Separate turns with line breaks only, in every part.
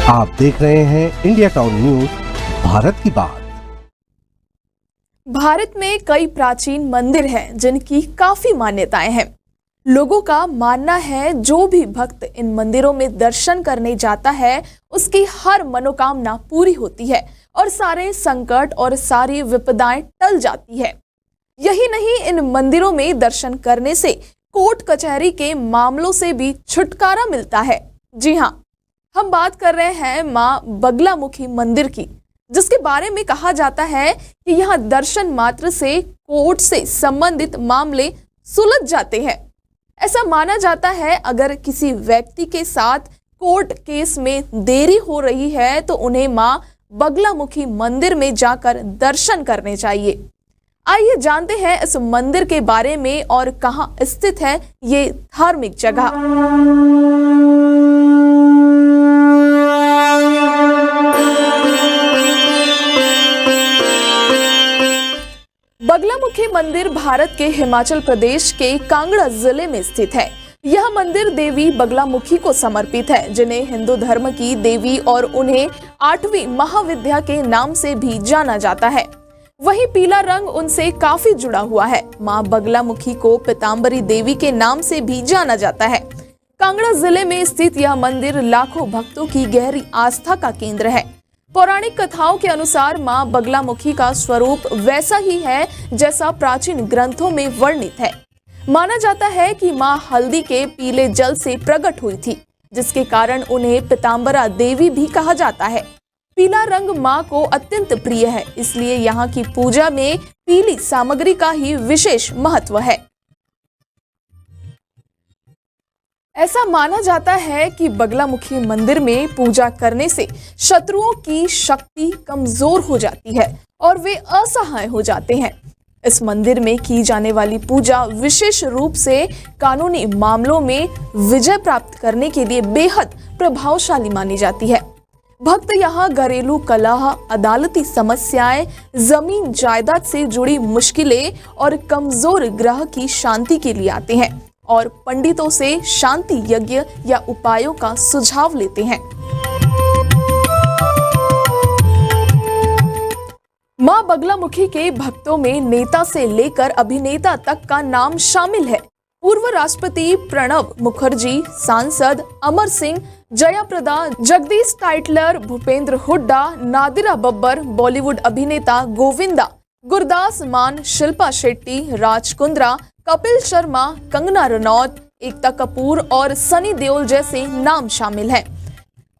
आप देख रहे हैं इंडिया टाउन न्यूज, भारत की बात।
भारत में कई प्राचीन मंदिर हैं जिनकी काफी मान्यताएं हैं। लोगों का मानना है जो भी भक्त इन मंदिरों में दर्शन करने जाता है उसकी हर मनोकामना पूरी होती है और सारे संकट और सारी विपदाएं टल जाती है। यही नहीं, इन मंदिरों में दर्शन करने से कोर्ट कचहरी के मामलों से भी छुटकारा मिलता है। जी हाँ, हम बात कर रहे हैं माँ बगलामुखी मंदिर की, जिसके बारे में कहा जाता है कि यहाँ दर्शन मात्र से कोर्ट से संबंधित मामले सुलझ जाते हैं। ऐसा माना जाता है अगर किसी व्यक्ति के साथ कोर्ट केस में देरी हो रही है तो उन्हें माँ बगलामुखी मंदिर में जाकर दर्शन करने चाहिए। आइए जानते हैं इस मंदिर के बारे में और कहाँ स्थित है ये धार्मिक जगह। बगलामुखी मंदिर भारत के हिमाचल प्रदेश के कांगड़ा जिले में स्थित है। यह मंदिर देवी बगलामुखी को समर्पित है, जिन्हें हिंदू धर्म की देवी और उन्हें 8वीं महाविद्या के नाम से भी जाना जाता है। वहीं पीला रंग उनसे काफी जुड़ा हुआ है। मां बगलामुखी को पीताम्बरी देवी के नाम से भी जाना जाता है। कांगड़ा जिले में स्थित यह मंदिर लाखों भक्तों की गहरी आस्था का केंद्र है। पौराणिक कथाओं के अनुसार मां बगलामुखी का स्वरूप वैसा ही है जैसा प्राचीन ग्रंथों में वर्णित है। माना जाता है कि मां हल्दी के पीले जल से प्रकट हुई थी, जिसके कारण उन्हें पीताम्बरा देवी भी कहा जाता है। पीला रंग मां को अत्यंत प्रिय है, इसलिए यहाँ की पूजा में पीली सामग्री का ही विशेष महत्व है। ऐसा माना जाता है कि बगलामुखी मंदिर में पूजा करने से शत्रुओं की शक्ति कमजोर हो जाती है और वे असहाय हो जाते हैं। इस मंदिर में की जाने वाली पूजा विशेष रूप से कानूनी मामलों में विजय प्राप्त करने के लिए बेहद प्रभावशाली मानी जाती है। भक्त यहाँ घरेलू कलह, अदालती समस्याएं, जमीन जायदाद से जुड़ी मुश्किलें और कमजोर ग्रह की शांति के लिए आते हैं और पंडितों से शांति यज्ञ या उपायों का सुझाव लेते हैं। मां बगलामुखी के भक्तों में नेता से लेकर अभिनेता तक का नाम शामिल है। पूर्व राष्ट्रपति प्रणब मुखर्जी, सांसद अमर सिंह, जयाप्रदा, जगदीश टाइटलर, भूपेंद्र हुड्डा, नादिरा बब्बर, बॉलीवुड अभिनेता गोविंदा, गुरदास मान, शिल्पा शेट्टी, राज कुंद्रा, कपिल शर्मा, कंगना रनौत, एकता कपूर और सनी देओल जैसे नाम शामिल हैं।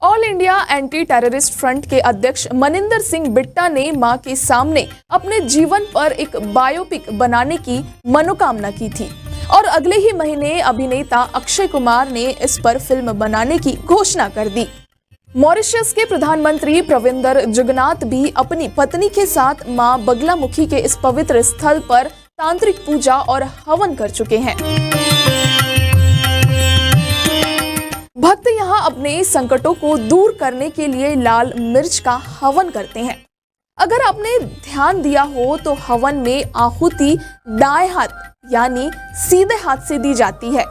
All India anti terrorist front के अध्यक्ष मनिंदर सिंह बिट्टा ने मां के सामने अपने जीवन पर एक बायोपिक बनाने की मनोकामना की थी और अगले ही महीने अभिनेता अक्षय कुमार ने इस पर फिल्म बनाने की घोषणा कर दी। मॉरिशस के प्रधानमंत्री प्रविंदर जुगनाथ भी अपनी पत्नी के साथ मां बगलामुखी के इस पवित्र स्थल पर तांत्रिक पूजा और हवन कर चुके हैं। भक्त यहाँ अपने संकटों को दूर करने के लिए लाल मिर्च का हवन करते हैं। अगर आपने ध्यान दिया हो तो हवन में आहुति दाएं हाथ यानी सीधे हाथ से दी जाती है,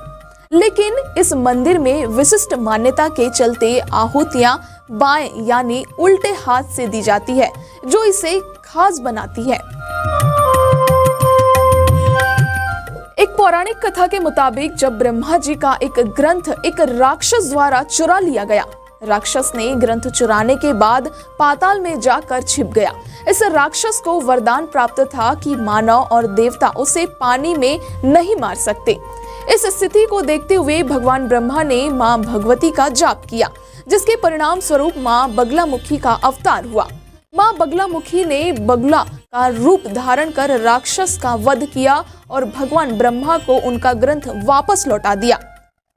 लेकिन इस मंदिर में विशिष्ट मान्यता के चलते आहुतियां बाएं यानी उल्टे हाथ से दी जाती है, जो इसे खास बनाती है। एक पौराणिक कथा के मुताबिक जब ब्रह्मा जी का एक ग्रंथ एक राक्षस द्वारा चुरा लिया गया, राक्षस ने ग्रंथ चुराने के बाद पाताल में जाकर छिप गया। इस राक्षस को वरदान प्राप्त था कि मानव और देवता उसे पानी में नहीं मार सकते। इस स्थिति को देखते हुए भगवान ब्रह्मा ने मां भगवती का जाप किया, जिसके परिणाम स्वरूप मां बगलामुखी का अवतार हुआ। मां बगलामुखी ने बगला का रूप धारण कर राक्षस का वध किया और भगवान ब्रह्मा को उनका ग्रंथ वापस लौटा दिया।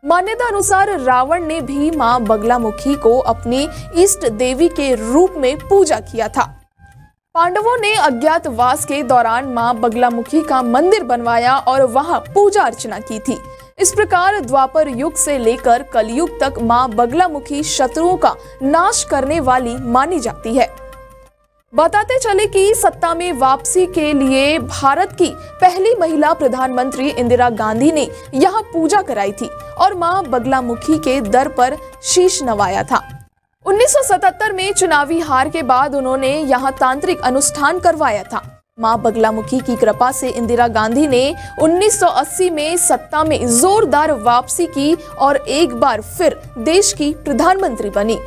मान्यता अनुसार रावण ने भी मां बगलामुखी को अपनी इष्ट देवी के रूप में पूजा किया था। पांडवों ने अज्ञातवास के दौरान मां बगलामुखी का मंदिर बनवाया और वहां पूजा अर्चना की थी। इस प्रकार द्वापर युग से लेकर कलयुग तक मां बगलामुखी शत्रुओं का नाश करने वाली मानी जाती है। बताते चले कि सत्ता में वापसी के लिए भारत की पहली महिला प्रधानमंत्री इंदिरा गांधी ने यहाँ पूजा कराई थी और मां बगलामुखी के दर पर शीश नवाया था। 1977 में चुनावी हार के बाद उन्होंने यहाँ तांत्रिक अनुष्ठान करवाया था। मां बगलामुखी की कृपा से इंदिरा गांधी ने 1980 में सत्ता में जोरदार वापसी की और एक बार फिर देश की प्रधानमंत्री बनी।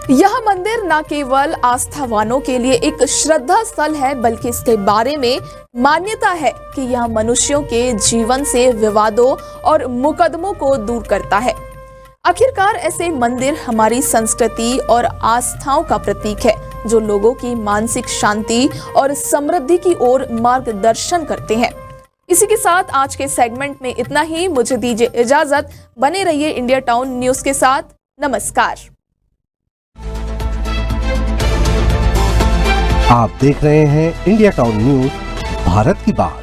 यह मंदिर न केवल आस्थावानों के लिए एक श्रद्धा स्थल है, बल्कि इसके बारे में मान्यता है कि यह मनुष्यों के जीवन से विवादों और मुकदमों को दूर करता है। आखिरकार ऐसे मंदिर हमारी संस्कृति और आस्थाओं का प्रतीक है, जो लोगों की मानसिक शांति और समृद्धि की ओर मार्गदर्शन करते हैं। इसी के साथ आज के सेगमेंट में इतना ही। मुझे दीजिए इजाजत। बने रहिए इंडिया टाउन न्यूज के साथ। नमस्कार।
आप देख रहे हैं इंडिया टाउन न्यूज, भारत की बात।